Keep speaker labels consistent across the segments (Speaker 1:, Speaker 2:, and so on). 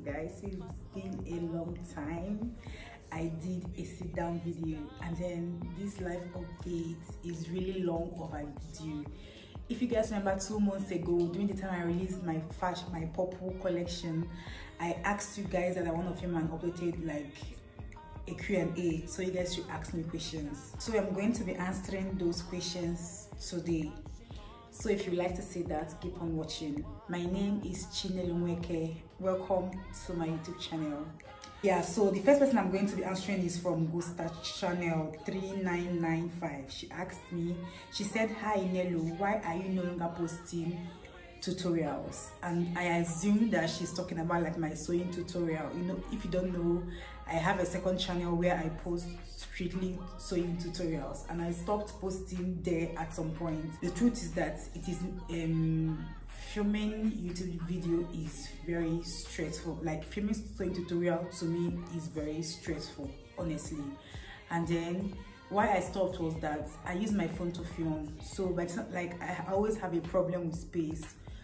Speaker 1: guys, it's been a long time. I did a sit down video, and then this life update is really long overdue. If you guys remember 2 months ago, during the time I released my purple collection, I asked you guys that I want to film and updated like a Q&A, so you guys should ask me questions. So I'm going to be answering those questions today. So if you like to see that, keep on watching. My name is Chinelumweke. Welcome to my YouTube channel. Yeah, so the first person I'm going to be answering is from Gusta Channel 3995. She asked me, she said, "Hi Nelu, why are you no longer posting tutorials?" And I assume that she's talking about like my sewing tutorial. You know, if you don't know, I have a second channel where I post strictly sewing tutorials, and I stopped posting there at some point. The truth is that it is filming YouTube video is very stressful. Like filming sewing tutorial to me is very stressful, honestly. And then why I stopped was that I use my phone to film, so but like I always have a problem with space.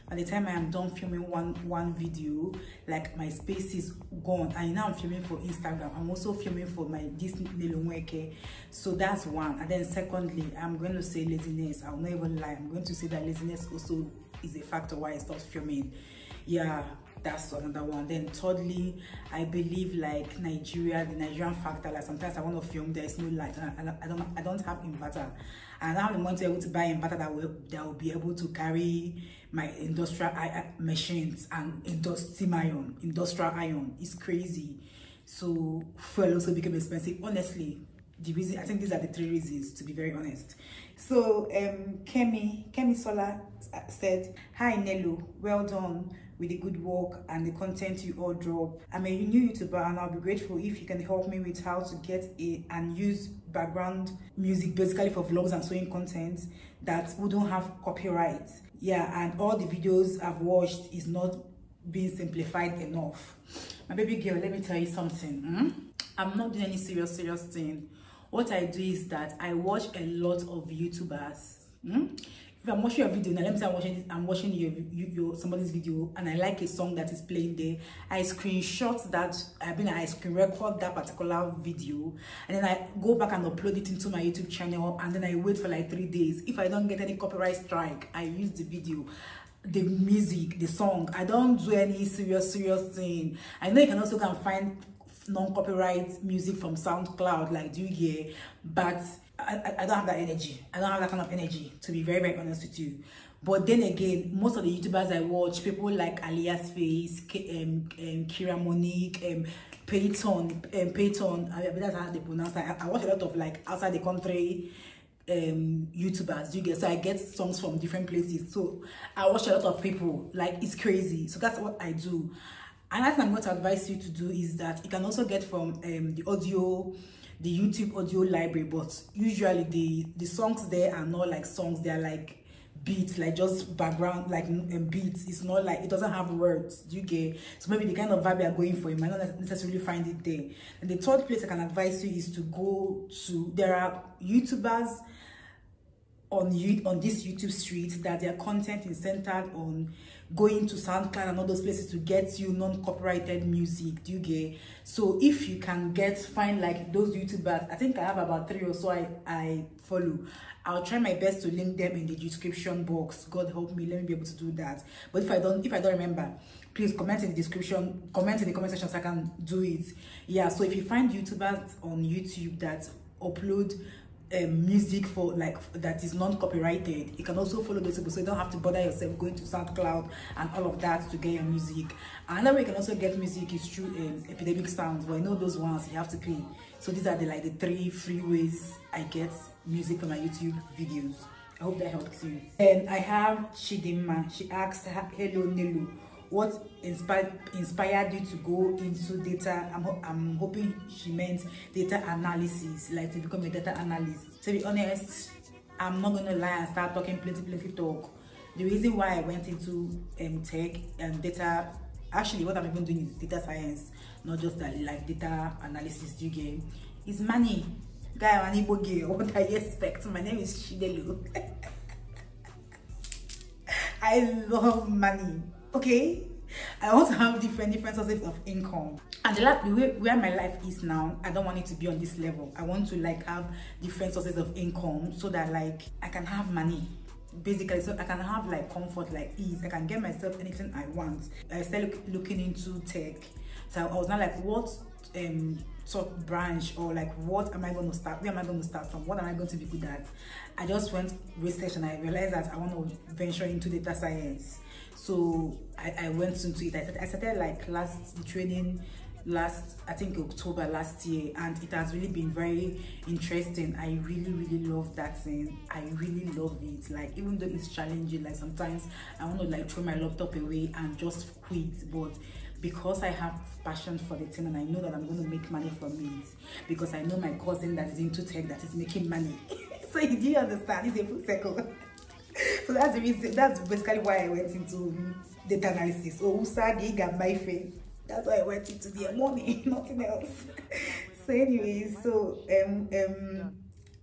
Speaker 1: By the time I am done filming one video, like my space is gone, and now I'm filming for Instagram. I'm also filming for my Nelumweke, so that's one. And then secondly, I'm going to say laziness. I'll not even lie. I'm going to say that laziness also is a factor why I stopped filming. Yeah, that's another one. Then thirdly, I believe like the Nigerian factor. Like sometimes I want to film, there is no light, and I don't have inverter, and I don't have the money to be able to buy inverter that will be able to carry my industrial machines and industrial iron. Is crazy. So fuel also became expensive. Honestly, the reason, I think these are the 3 reasons, to be very honest. So Kemi Sola said, "Hi Nelu, well done with the good work and the content you all drop. I'm a new YouTuber and I'll be grateful if you can help me with how to get and use background music basically for vlogs and sewing content that wouldn't have copyright. Yeah, and all the videos I've watched is not being simplified enough." My baby girl, let me tell you something. I'm not doing any serious thing. What I do is that I watch a lot of YouTubers. If I'm watching your video, now let me say I'm watching your somebody's video and I like a song that is playing there, I screenshot that, I screen record that particular video, and then I go back and upload it into my YouTube channel, and then I wait for like 3 days. If I don't get any copyright strike, I use the video, the music, the song. I don't do any serious thing. I know you can also go and find non-copyright music from SoundCloud, like do you hear? But I don't have that energy. I don't have that kind of energy, to be very honest with you. But then again, most of the YouTubers I watch, people like Alias Face, Kira Monique, Peyton, that's how they pronounce that. I watch a lot of like outside the country YouTubers, do you get? So I get songs from different places. So I watch a lot of people, like it's crazy. So that's what I do. And I think I'm going to advise you to do is that you can also get from the YouTube audio library, but usually the songs there are not like songs, they are like beats, like just background, like beats. It's not like, it doesn't have words, do you get? So maybe the kind of vibe you're going for, you might not necessarily find it there. And the third place I can advise you is to go to, there are YouTubers on this YouTube street that their content is centered on going to SoundCloud and all those places to get you non-copyrighted music, do you get? So if you can find like those YouTubers, I think I have about 3 or so I follow. I'll try my best to link them in the description box. God help me, let me be able to do that. But if I don't remember, please comment in the description, comment in the comment section so I can do it. Yeah, so if you find YouTubers on YouTube that upload music for like that is non-copyrighted, you can also follow those people, so you don't have to bother yourself going to SoundCloud and all of that to get your music. Another way you can also get music is through Epidemic Sounds, but I know those ones you have to pay. So these are the 3 free ways I get music for my YouTube videos. I hope that helps you. And I have Chidima. She asks, "Hello Nelu, what inspired you to go into data?" I'm hoping she meant data analysis, like to become a data analyst. To be honest, I'm not gonna lie and start talking plenty talk. The reason why I went into tech and data, actually what I'm even doing is data science, not just that like data analysis, do you get? It's money. Guy, I'm an Igbo girl. What I expect? My name is Chidelu. I love money. Okay, I want to have different sources of income. And the way where my life is now, I don't want it to be on this level. I want to like have different sources of income so that like I can have money. Basically, so I can have like comfort, like ease. I can get myself anything I want. I started looking into tech. So I was not like, what sort of branch, or like what am I going to start? Where am I going to start from? What am I going to be good at? I just went research and I realized that I want to venture into data science. So I went into it. I started like I think October last year, and it has really been very interesting. I really love that thing. I really love it. Like, even though it's challenging, like sometimes I want to like throw my laptop away and just quit, but because I have passion for the thing and I know that I'm going to make money from it, because I know my cousin that is into tech that is making money. So do you understand? It's a full circle. So that's the reason. That's basically why I went into data analysis. Oh, Usagi got my friend. That's why I went into their money, nothing else. So anyways, so the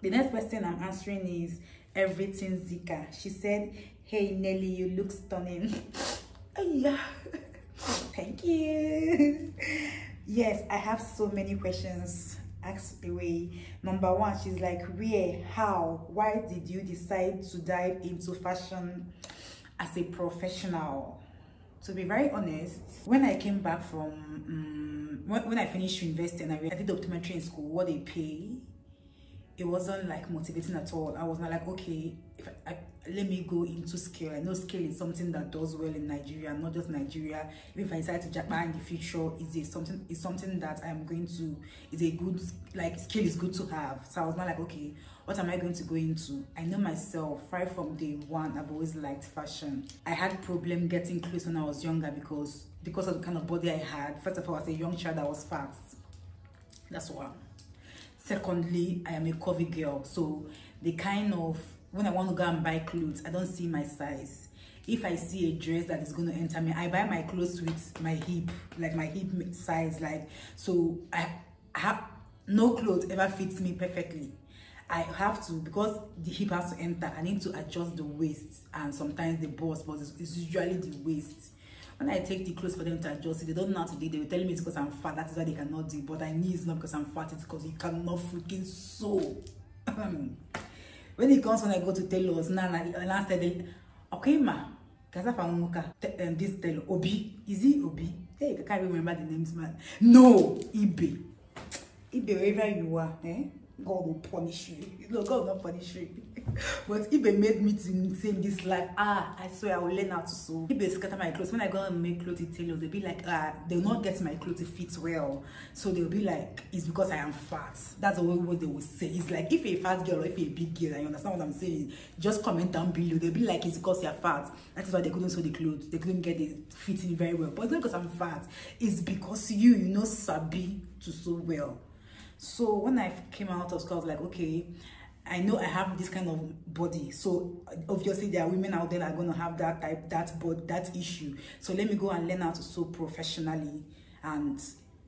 Speaker 1: next question I'm answering is Everything Zika. She said, "Hey Nelly, you look stunning." Yeah. Thank you. Yes, I have so many questions asked away. Number one, she's like, where, how, why did you decide to dive into fashion as a professional? To be very honest, when I came back from when I finished university and I did optometry in school, what they pay, it wasn't like motivating at all. I was not like, okay, let me go into scale. I know scale is something that does well in Nigeria, not just Nigeria. Even if I decide to Japan in the future, it's something that I'm going to, is a good, like, scale is good to have. So I was not like, okay, what am I going to go into? I know myself, right from day one, I've always liked fashion. I had problem getting clothes when I was younger because of the kind of body I had. First of all, as a young child, I was fat. That's one. Secondly, I am a curvy girl, so the kind of, when I want to go and buy clothes, I don't see my size. If I see a dress that is going to enter me, I buy my clothes with my hip, like my hip size, like, so I have no clothes ever fits me perfectly. I have to, because the hip has to enter, I need to adjust the waist and sometimes the bust, but it's usually the waist. When I take the clothes for them to adjust it, they don't know how to do it. They will tell me it's because I'm fat, that is why they cannot do it. But I know it's not because I'm fat, it's because you cannot freaking sew. When it comes when I go to Tailor's, last day, okay, ma, this Tailor, Obi, is he Obi? Hey, I can't remember the names, man. No, Ibe. Ibe, wherever you are, God will punish you. No, God will not punish you. But Ibe made me to say in this life, I swear I will learn how to sew. Ibe scatter my clothes. When I go and make clothes at Tailor, they'll be like, they'll not get my clothes to fit well. So they'll be like, it's because I am fat. That's the way what they will say. It's like, if you're a fat girl or if you're a big girl, you understand what I'm saying? Just comment down below. They'll be like, it's because you're fat. That is why they couldn't sew the clothes. They couldn't get it fitting very well. But it's not because I'm fat. It's because you know sabi to sew well. So when I came out of school, I was like, okay, I know I have this kind of body. So obviously there are women out there that are going to have that type, that issue. So let me go and learn how to sew professionally. And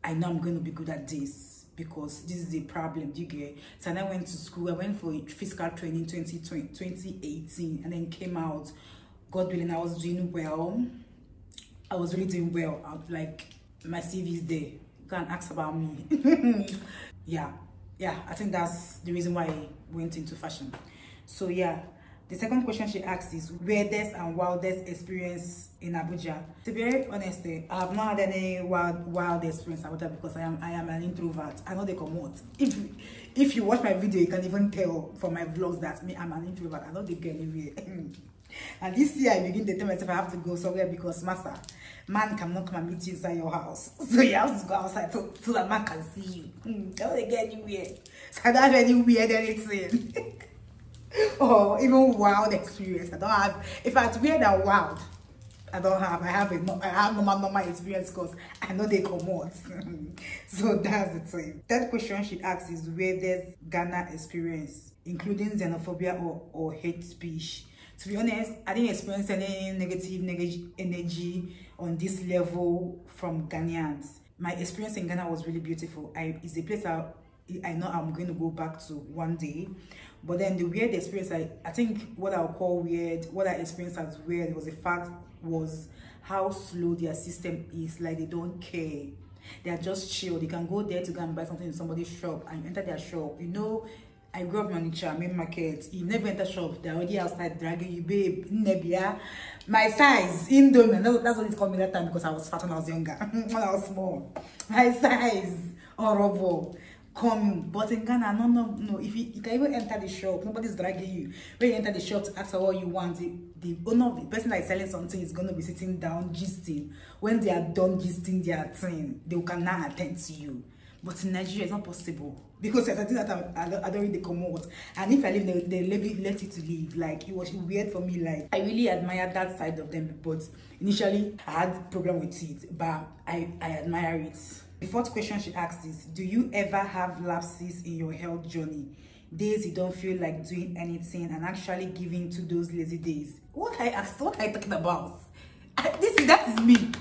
Speaker 1: I know I'm going to be good at this because this is a problem, do you get? So then I went to school. I went for a physical training 2018 and then came out. God willing, I was doing well. I was really doing well. Like, my CV is there. Go and ask about me. Yeah, I think that's the reason why I went into fashion. So yeah, the second question she asked is weirdest and wildest experience in Abuja. To be very honest, I have not had any wild experience in Abuja because I am an introvert. I know they come out. If you watch my video, you can even tell from my vlogs that I'm an introvert. I know they get anywhere. And this year I begin to tell myself I have to go somewhere because master, man cannot come and meet you inside your house. So you have to go outside so that man can see you. Don't they get anywhere? So I don't have any weird anything. Or even wild experience. I don't have. If it's weird and wild, I don't have. I have normal experience because I know they come out. So that's the thing. Third question she asks is weirdest Ghana experience, including xenophobia or hate speech. To be honest, I didn't experience any negative energy on this level from Ghanaians. My experience in Ghana was really beautiful. It's a place I know I'm going to go back to one day. But then the weird experience, I think what I'll call weird, what I experienced as weird was the fact was how slow their system is. Like, they don't care. They are just chill. They can go there to go and buy something in somebody's shop, and you enter their shop. You know, I grew up in Onitsha, main market. You never enter shop, they're already outside dragging you, babe. Nebia, my size, Indomie. That's what it's called me that time, because I was fat when I was younger. When I was small, my size, horrible. Come, but in Ghana, no. If you can even enter the shop, nobody's dragging you. When you enter the shop to ask for what you want, the owner of the person that is selling something is going to be sitting down gisting. When they are done gisting their thing, they can now attend to you. But in Nigeria, it's not possible, because I think that I don't really come out. And if I leave, they let it to leave. Like, it was weird for me. Like, I really admire that side of them, but initially I had problem with it, but I admire it. The fourth question she asked is, do you ever have lapses in your health journey? Days you don't feel like doing anything and actually giving to those lazy days? What I asked, what are you talking about? That is me.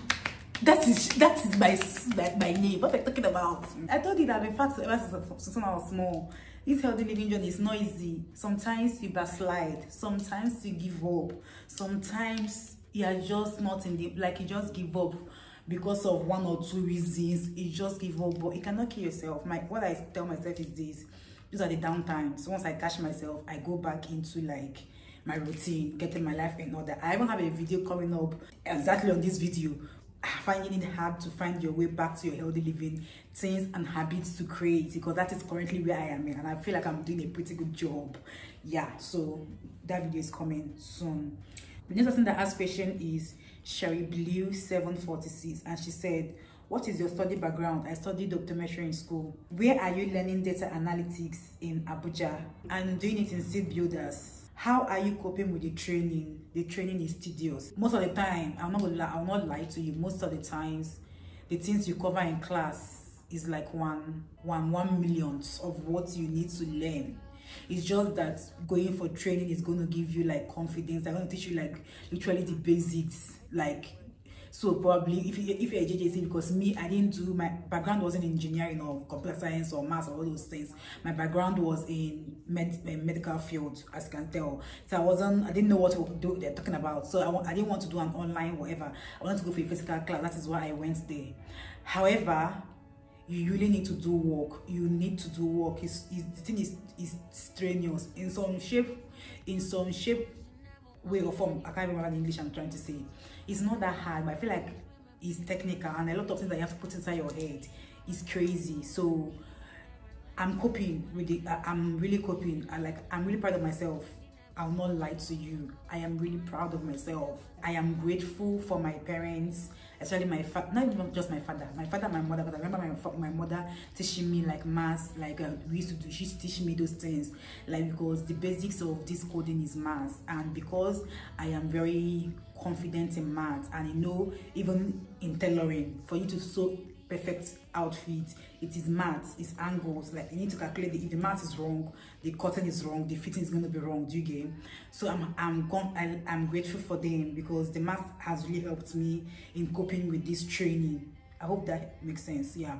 Speaker 1: That is my name. What are you talking about? I told you that I've been fat ever since I was small. This healthy living journey is not easy. Sometimes you backslide. Sometimes you give up. Sometimes you are just not in the, like, you just give up because of one or two reasons. You just give up, but you cannot kill yourself. What I tell myself is this: these are the down times. Once I catch myself, I go back into like my routine, getting my life in order. I even have a video coming up exactly on this video, finding it hard to find your way back to your healthy living, things and habits to create, because that is currently where I am in, and I feel like I'm doing a pretty good job. Yeah, so that video is coming soon. The next person that asked question is Sherry Blue 746, and she said, what is your study background? I studied optometry in school. Where are you learning data analytics? In Abuja. I'm doing it in Seed Builders. How are you coping with the training? The training is tedious. Most of the time, I'll not lie to you, most of the times, the things you cover in class is like one millionth of what you need to learn. It's just that going for training is going to give you like confidence. They're going to teach you like literally the basics. Like, so probably if you're a JJC, because me, I didn't do, my background wasn't in engineering or computer science or maths or all those things. My background was in medical field, as you can tell. So I didn't know what they're talking about. So I didn't want to do an online whatever. I wanted to go for a physical class. That is why I went there. However, you really need to do work. You need to do work. The thing is strenuous in some shape, way or form. I can't remember the English I'm trying to say. It's not that hard, but I feel like it's technical, and a lot of things that you have to put inside your head is crazy. So I'm coping with it. I'm really coping. I'm really proud of myself. I'll not lie to you. I am really proud of myself. I am grateful for my parents, especially my father, not even just my father, my mother, but I remember my mother teaching me like maths, like she used to teach me those things, like, because the basics of this coding is maths, and because I am very confident in maths, and I know even in tailoring, for you to sew perfect outfit, it is maths, it's angles. Like, you need to calculate if the math is wrong, the cotton is wrong, the fitting is going to be wrong. Do you get? So I'm grateful for them, because the math has really helped me in coping with this training. I hope that makes sense. Yeah.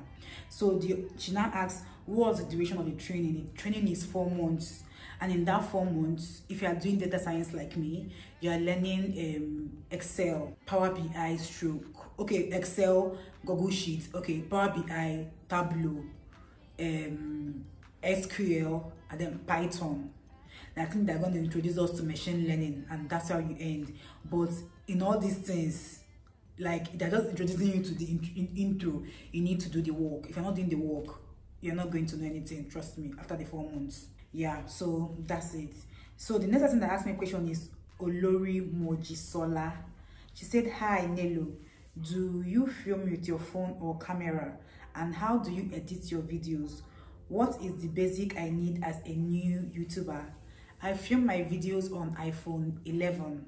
Speaker 1: So she now asks, what was the duration of the training? The training is 4 months, and in that 4 months, if you are doing data science like me, you are learning Excel, Power BI stroke, okay, Excel, Google Sheets, okay, Power BI, Tableau, SQL, and then Python. And I think they're going to introduce us to machine learning, and that's how you end. But in all these things, like, they're just introducing you to the intro. You need to do the work. If you're not doing the work, you're not going to know anything, trust me, after the 4 months. Yeah, so that's it. So the next person that asked me a question is Olori Mojisola. She said, hi Nelo, do you film with your phone or camera, and how do you edit your videos? What is the basic I need as a new YouTuber? I film my videos on iPhone 11.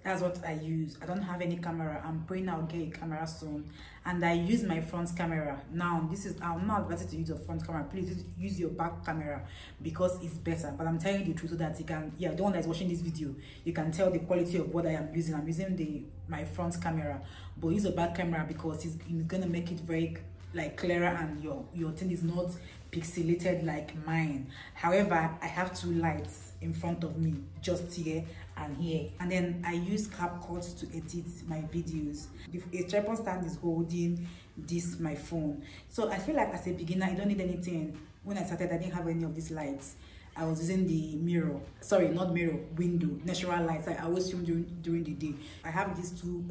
Speaker 1: That's what I use. I don't have any camera. I'm praying I'll get a camera soon, and I use my front camera. Now, I'm not advising to use your front camera. Please use your back camera, because it's better. But I'm telling you the truth so that you can, the one that's watching this video, you can tell the quality of what I am using. I'm using my front camera, but use a back camera, because it's gonna make it very like clearer, and your thing is not pixelated like mine. However, I have 2 lights in front of me, just here and here, and then I use Capcut to edit my videos. A tripod stand is holding this my phone, so I feel like as a beginner I don't need anything. When I started, I didn't have any of these lights. I was using the mirror, sorry, not mirror, window, natural lights. I always film during the day. I have these two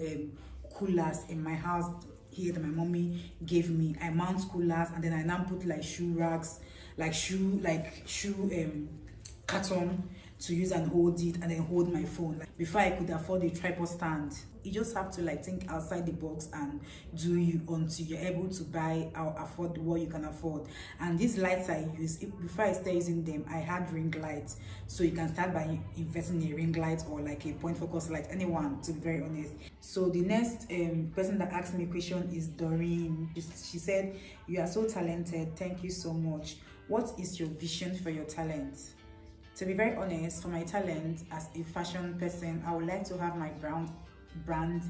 Speaker 1: coolers in my house here that my mommy gave me. I mount coolers, and then I now put like shoe racks, like shoe carton to use and hold it, and then hold my phone. Like, before I could afford a tripod stand. You just have to like think outside the box and do you until you're able to buy or afford what you can afford. And these lights I use, before I start using them, I had ring lights. So you can start by investing in a ring light or like a point focus light, anyone, to be very honest. So the next person that asked me a question is Doreen. She said, "You are so talented. Thank you so much. What is your vision for your talent?" To be very honest, for my talent as a fashion person, I would like to have my brand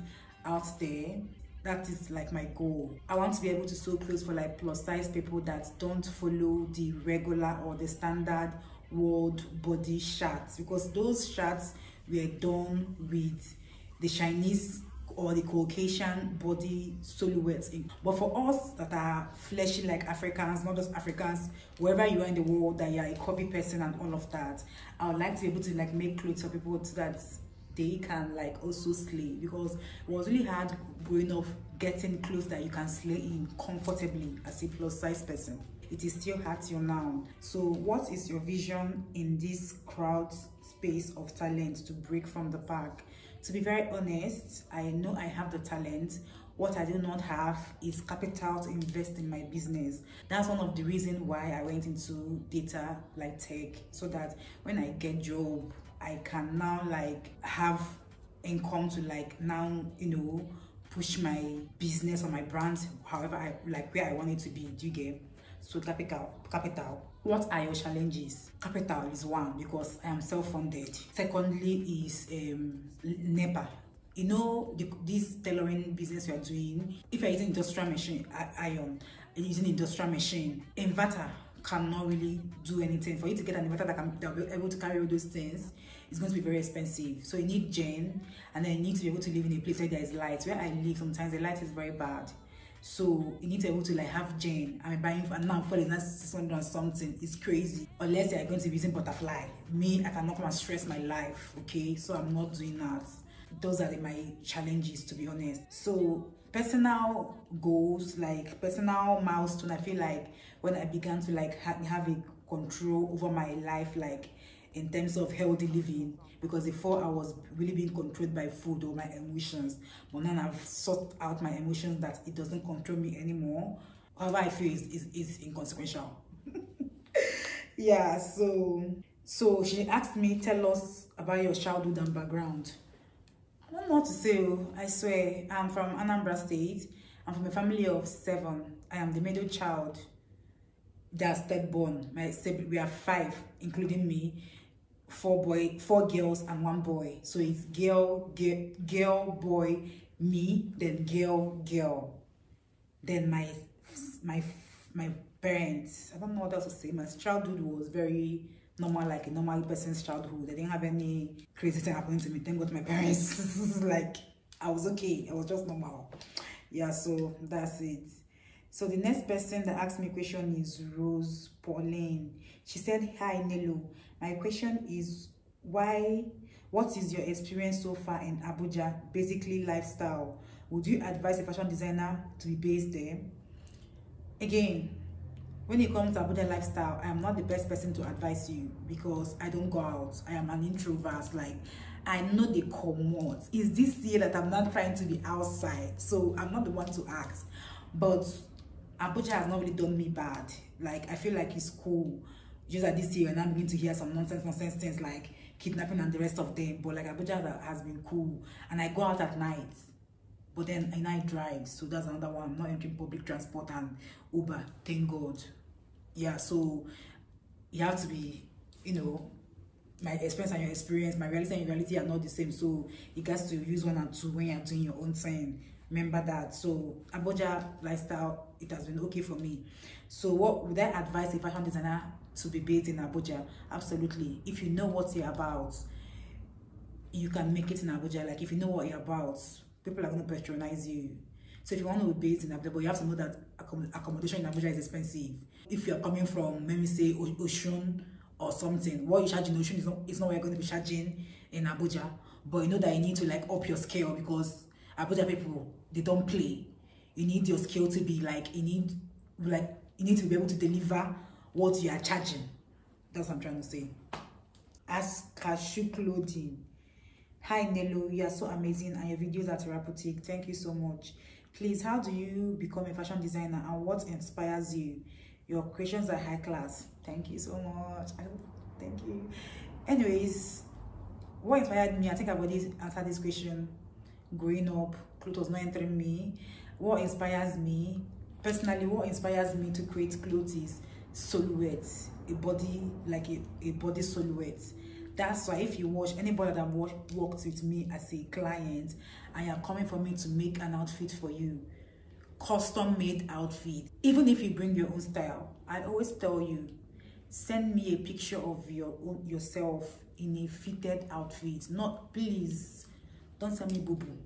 Speaker 1: out there. That is like my goal. I want to be able to sew clothes for like plus size people that don't follow the regular or the standard world body shirts, because those shirts were done with the Chinese or the Caucasian body silhouettes. But for us that are fleshy like Africans, not just Africans, wherever you are in the world, that you are a copy person and all of that, I would like to be able to like make clothes for people so that they can like also slay, because it was really hard growing up getting clothes that you can slay in comfortably as a plus size person. It is still hard till now. So what is your vision in this crowd space of talent to break from the pack? To be very honest, I know I have the talent. What I do not have is capital to invest in my business. That's one of the reasons why I went into data like tech, so that when I get job, I can now like have income to like now, you know, push my business or my brand however I like, where I want it to be. Do you get? So capital. What are your challenges? Capital is one, because I am self-funded. Secondly is NEPA. You know, this tailoring business you are doing, if you're using industrial machine, iron, using industrial machine, inverter cannot really do anything. For you to get an inverter that will be able to carry all those things, it's going to be very expensive. So you need gen, and then you need to be able to live in a place where there is light. Where I live, sometimes the light is very bad. So you need to be able to like have gen. I'm buying for now for that's 600 or something. It's crazy. Unless they are going to be using butterfly. Me, I cannot come and stress my life. Okay, so I'm not doing that. Those are my challenges, to be honest. So personal goals, like personal milestone, I feel like when I began to like have a control over my life, like in terms of healthy living, because before I was really being controlled by food or my emotions, but now I've sorted out my emotions that it doesn't control me anymore. However I feel is inconsequential. Yeah, so she asked me, tell us about your childhood and background. I don't know what to say. I swear, I'm from Anambra State. I'm from a family of 7. I am the middle child. That's third born. We are 5, including me. 4 girls and 1 boy. So it's girl, boy, me, then girl. Then my parents. I don't know what else to say. My childhood was very normal, like a normal person's childhood. I didn't have any crazy thing happening to me. Thank God my parents. Like, I was okay. I was just normal. Yeah, so that's it. So the next person that asked me a question is Rose Pauline. She said, "Hi Nelo, my question is what is your experience so far in Abuja, basically lifestyle? Would you advise a fashion designer to be based there?" Again, when it comes to Abuja lifestyle, I am not the best person to advise you, because I don't go out. I am an introvert. Like, I know they come out. It's this year that I'm not trying to be outside, so I'm not the one to ask. But Abuja has not really done me bad. Like, I feel like it's cool. Just that this year, and I'm beginning to hear some nonsense things like kidnapping and the rest of them. But like, Abuja has been cool, and I go out at night. But then I drive, so that's another one. I'm not entering public transport and Uber, thank God. Yeah, so you have to be, you know, my experience and your experience, my reality and your reality are not the same. So you guys to use 1 and 2 when you're doing your own thing. Remember that. So Abuja lifestyle, it has been okay for me. So what would I advise a fashion designer to be based in Abuja? Absolutely. If you know what you're about, you can make it in Abuja. Like if you know what you're about, people are going to patronize you. So if you want to be based in Abuja, but you have to know that accommodation in Abuja is expensive. If you're coming from, let me say, Oshun or something, what you charge in Oshun is not what you're going to be charging in Abuja. But you know that you need to like up your scale, because Abuja people, they don't play. You need your scale to be like, you need to be able to deliver what you are charging. That's what I'm trying to say. Ask Cashew Clothing. Hi Nello, you are so amazing and your videos are therapeutic. Thank you so much. Please, how do you become a fashion designer and what inspires you? Your creations are high class. Thank you so much. Thank you. Anyways, what inspired me? I think I've already answered this question. Growing up, clothes was not entering me. What inspires me? Personally, what inspires me to create clothes is silhouettes, a body, like a body silhouette. That's why if you watch anybody that worked with me as a client and you're coming for me to make an outfit for you, custom made outfit, even if you bring your own style, I always tell you, send me a picture of yourself in a fitted outfit. Not, please don't send me boo-boo.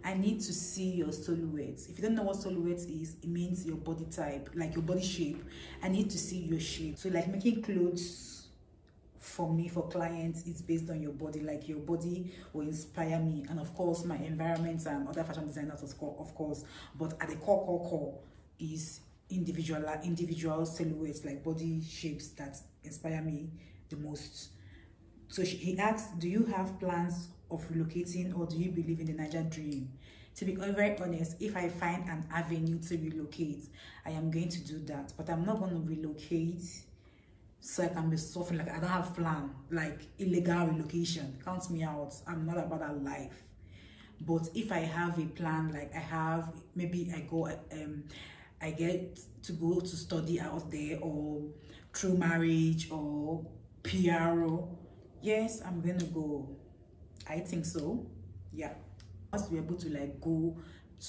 Speaker 1: I need to see your silhouette. If you don't know what silhouette is, it means your body type, like your body shape. I need to see your shape. So like making clothes for me, for clients, it's based on your body. Like your body will inspire me, and of course my environment and other fashion designers, of course. But at the core is individual silhouettes, like body shapes that inspire me the most. So he asked, do you have plans of relocating, or do you believe in the Niger dream? To be very honest, if I find an avenue to relocate, I am going to do that. But I'm not going to relocate so I can be suffering. Like I don't have plan, like illegal relocation. Count me out. I'm not about that life. But if I have a plan, like I have, maybe I get to go to study out there, or through marriage or PRO, yes, I'm gonna go. I think so. Yeah. I must be able to like go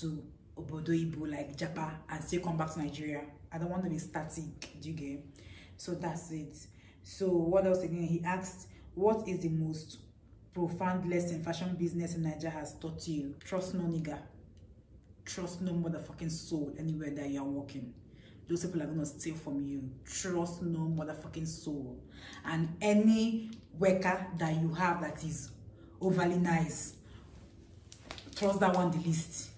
Speaker 1: to Obodo Ibo, like Japa, and still come back to Nigeria. I don't want to be static, do you get? So that's it. So what else again? He asked, what is the most profound lesson fashion business in Nigeria has taught you? Trust no nigga. Trust no motherfucking soul anywhere that you're working. Those people are gonna steal from you. Trust no motherfucking soul. And any worker that you have that is overly nice, trust that one the least.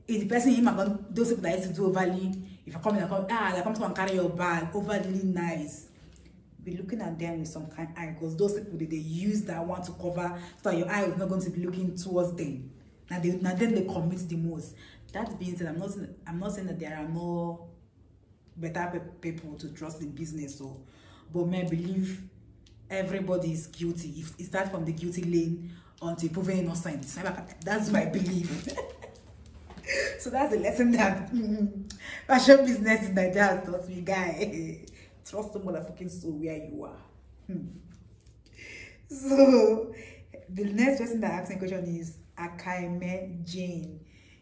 Speaker 1: If the person those people that used to do overly, if I come in, they come to and carry your bag, overly nice, be looking at them with some kind of eye, because those people, they use that one to cover so that your eye is not going to be looking towards them. Now then they commit the most. That being said, I'm not saying that there are no better people to trust in business, so, but may I believe everybody is guilty. If it starts from the guilty lane until proven innocent, that's my belief. So that's the lesson that fashion business in Nigeria has taught me, guy. Trust the motherfucking soul where you are. So the next person that asked me a question is Akaime Jane.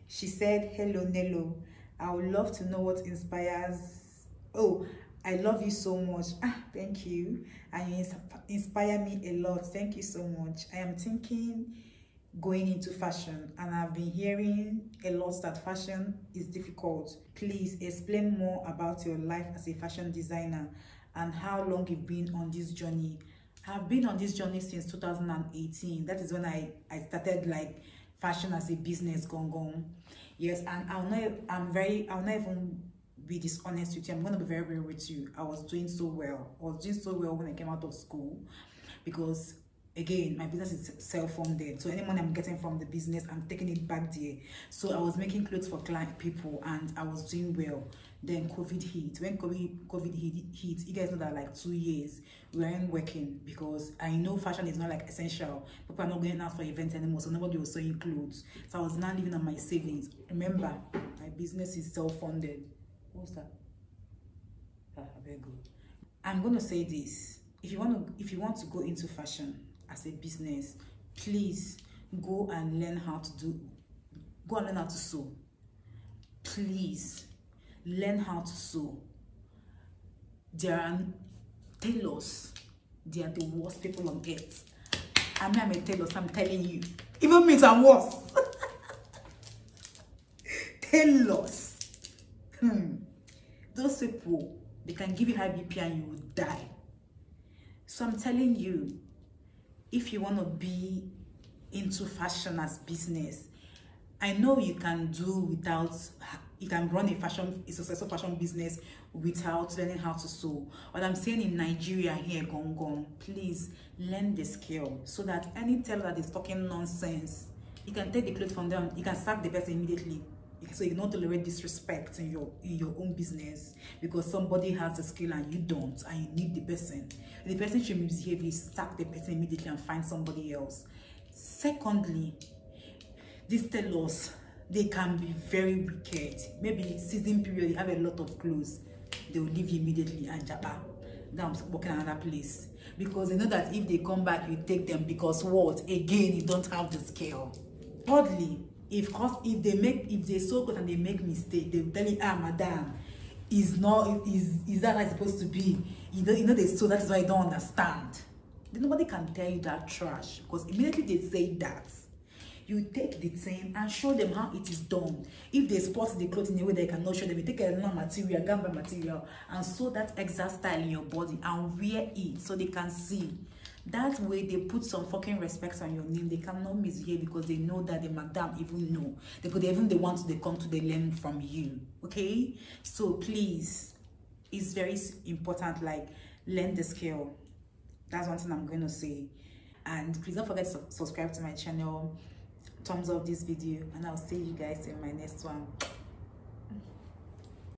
Speaker 1: She said, hello Nello, I would love to know what inspires. Oh, I love you so much. Thank you. And you inspire me a lot. Thank you so much. I am thinking going into fashion, and I've been hearing a lot that fashion is difficult. Please explain more about your life as a fashion designer and how long you've been on this journey. I've been on this journey since 2018. That is when I started like fashion as a business gone. Yes, and I'll not even be dishonest with you. I'm gonna be very real with you. I was doing so well. When I came out of school, because again, my business is self-funded, so any money I'm getting from the business, I'm taking it back there. So I was making clothes for client people, and I was doing well. Then COVID hit. When COVID hit, you guys know that like 2 years we weren't working, because I know fashion is not like essential. People are not going out for events anymore, so nobody was sewing clothes. So I was now living on my savings. Remember, my business is self-funded. What's that? Very good. I'm gonna say this: if you want to go into fashion as a business, please go and learn how to sew. Please learn how to sew. There are tailors, they are the worst people on earth. I'm a tailor, so I'm telling you. Even me, I'm worse. Tailors. Those people, they can give you high BP and you will die. So I'm telling you, if you want to be into fashion as business, I know you can do without, you can run a successful fashion business without learning how to sew. What I'm saying in Nigeria here, gong, please learn the skill so that any tailor that is talking nonsense, you can take the clothes from them, you can sack the person immediately. So you don't tolerate disrespect in your own business because somebody has the skill and you don't, and you need the person. The person should misbehave, you sack the person immediately and find somebody else. Secondly, these tailors, they can be very wicked. Maybe season period, you have a lot of clothes, they will leave you immediately and japa down working another place because they know that if they come back, you take them because what? Again, you don't have the skill. Thirdly, if they sew clothes and they make mistake, they will tell you, madam, is that how it's supposed to be? You know they sew, that is why you don't understand. Then nobody can tell you that trash because immediately they say that. You take the thing and show them how it is done. If they spot the clothes in a way they cannot show them, you take a normal material, gamba material, and sew that exact style in your body and wear it so they can see. That way they put some fucking respect on your name. They cannot misbehave because they know that the madam even know. They want to come to learn from you. Okay? So please, it's very important, like, learn the skill. That's one thing I'm going to say. And please don't forget to subscribe to my channel. Thumbs up this video, and I'll see you guys in my next one.